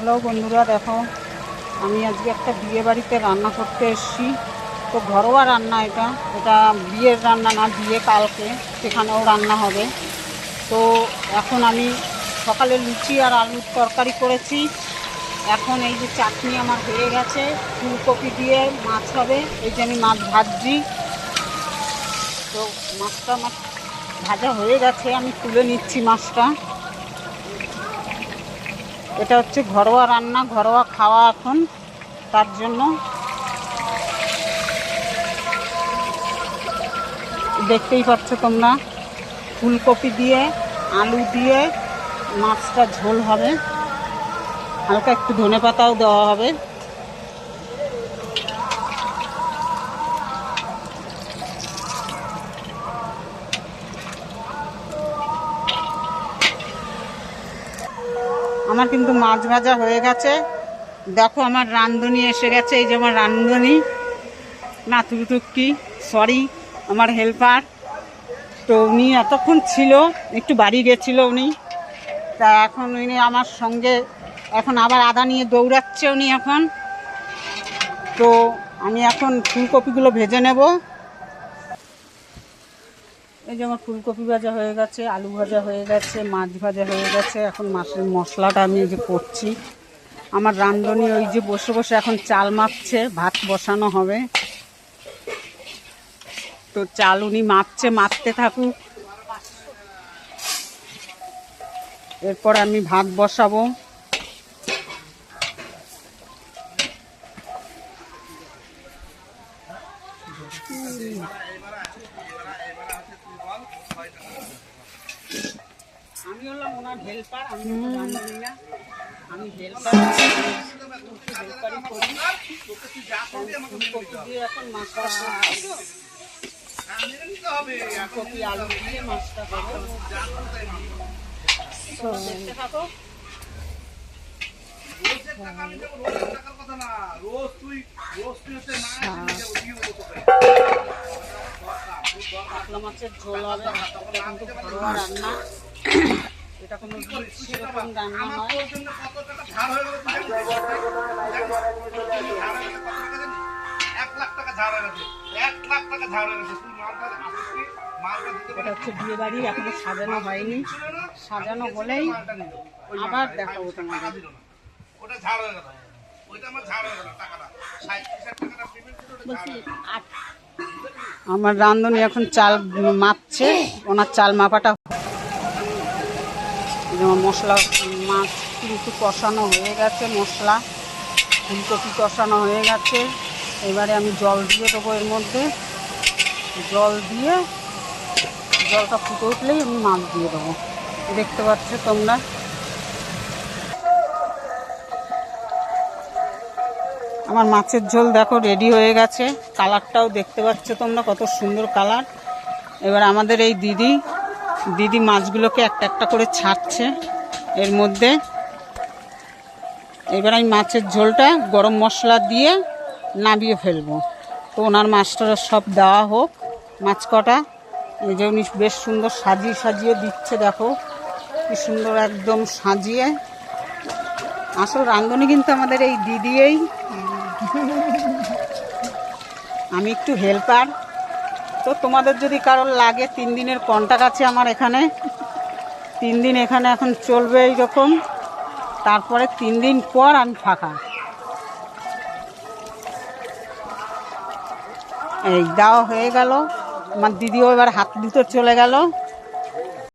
Hello বন্ধুরা, দেখো আমি আজকে একটা বিয়ে বাড়িতে রান্না করতে এসেছি। তো ঘরোয়া রান্না, এটা বিয়ের রান্না না, বিয়ে কালকে সেখানেও রান্না হবে। তো এখন আমি সকালে লুচি আর আলুর তরকারি করেছি। এখন এই যে চাটনি আমার হয়ে গেছে, ফুলকপি দিয়ে মাছ হবে। এই যে আমি মাছ ভাজছি। তো মাছটা আমার ভাজা হয়ে গেছে, আমি তুলে নিচ্ছি মাছটা। এটা হচ্ছে ঘরোয়া রান্না, ঘরোয়া খাওয়া এখন, তার জন্য দেখতেই পাচ্ছ তোমরা, ফুলকপি দিয়ে আলু দিয়ে মাছটা ঝোল হবে, হালকা একটু ধনেপাতাও দেওয়া হবে। আমার কিন্তু মাছ ভাজা হয়ে গেছে। দেখো আমার রাঁধুনি এসে গেছে। এই যে আমার রাঁধুনি, না তুলটুকি, সরি, আমার হেল্পার। তো উনি এতক্ষণ ছিল, একটু বাড়ি গেছিল উনি। তা এখন উনি আমার সঙ্গে এখন আবার আদা নিয়ে দৌড়াচ্ছে উনি এখন। তো আমি এখন ফুলকপিগুলো ভেজে নেব। এই যে আমার ফুলকপি ভাজা হয়ে গেছে, আলু ভাজা হয়ে গেছে, মাছ ভাজা হয়ে গেছে। এখন মাছের মশলাটা আমি এই যে করছি। আমার রাঁধুনি ওই যে বসে বসে এখন চাল মাপছে, ভাত বসানো হবে। তো চাল উনি মাপছে, মাপতে থাকুক, এরপর আমি ভাত বসাবো। আমি হলাম ওনার হেল্পার, আমি রাঁধুনি না, আমি হেল্পার, হেল্পারই করি। ফুলকপি দিয়ে এখন মাছটা ফুলকপি আলু দিয়ে মাছটা হবে। দেখতে থাকো। কাতলা মাছের ঝোল হবে। এটা কিন্তু ঘরোয়া রান্না, এটা কোনো সেরকম রান্না নয়। এটা হচ্ছে বিয়ে বাড়ি, এখনো সাজানো হয়নি, সাজানো হলেই আবার দেখাবো তোমাদের। আমার রাঁধুনি এখন চাল মাপছে, ওনার চাল মাপাটা। মশলা, মাছ কিন্তু কষানো হয়ে গেছে, মশলা ফুলকপি কষানো হয়ে গেছে। এবারে আমি জল দিয়ে দেবো এর মধ্যে। জল দিয়ে জলটা ফুটে উঠলেই আমি মাছ দিয়ে দেবো। দেখতে পাচ্ছ তোমরা। আমার মাছের ঝোল দেখো রেডি হয়ে গেছে। কালারটাও দেখতে পাচ্ছ তোমরা, কত সুন্দর কালার। এবার আমাদের এই দিদি মাছগুলোকে একটা একটা করে ছাড়ছে এর মধ্যে। এবার আমি মাছের ঝোলটা গরম মশলা দিয়ে নামিয়ে ফেলবো। তো ওনার মাছটা সব দেওয়া হোক, মাছ কটা। এই যে উনি বেশ সুন্দর সাজিয়ে সাজিয়ে দিচ্ছে, দেখো কি সুন্দর একদম সাজিয়ে। আসল রাঁধুনি কিন্তু আমাদের এই দিদিই, আমি একটু হেল্পার। তো তোমাদের যদি কারোর লাগে, 3 দিনের কন্ট্রাক্ট আছে আমার এখানে। 3 দিন এখানে এখন চলবে এইরকম, তারপরে 3 দিন পর আমি ফাঁকা। এই দেওয়া হয়ে গেল, আমার দিদিও এবার হাত ধুতে চলে গেল।